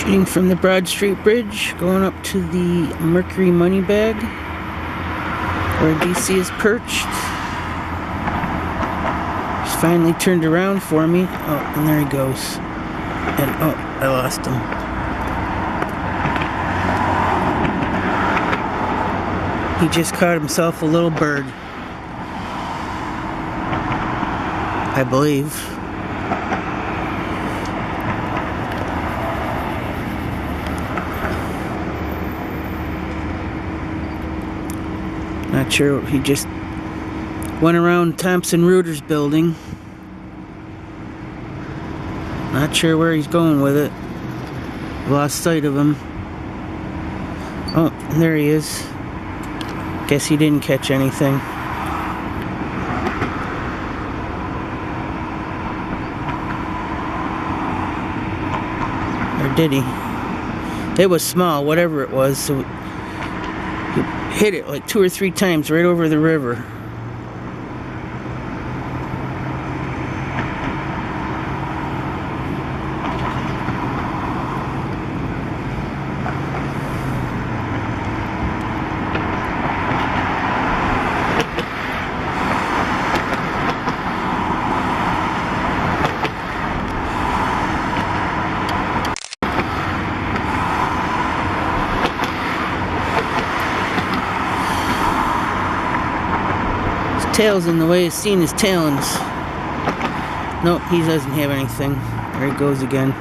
Shooting from the Broad Street Bridge, going up to the Mercury Money Bag, where DC is perched. He's finally turned around for me. Oh, and there he goes. And oh, I lost him. He just caught himself a little bird, I believe. Not sure, he just went around Thompson Reuters building. Not sure where he's going with it. Lost sight of him. Oh, there he is. Guess he didn't catch anything. Or did he? It was small, whatever it was, so he hit it like 2 or 3 times right over the river. Tail's in the way, he's seen his talons. Nope, he doesn't have anything. There he goes again.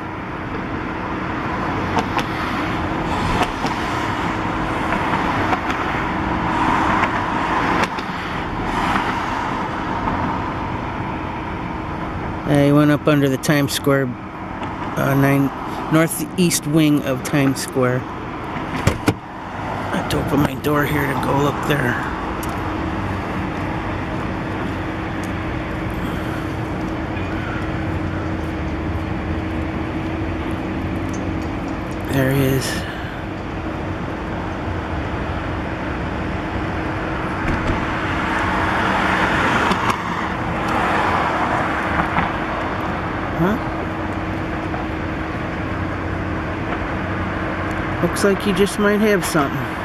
He went up under the Times Square, northeast wing of Times Square. I have to open my door here to go up there. There he is. Huh? Looks like he just might have something.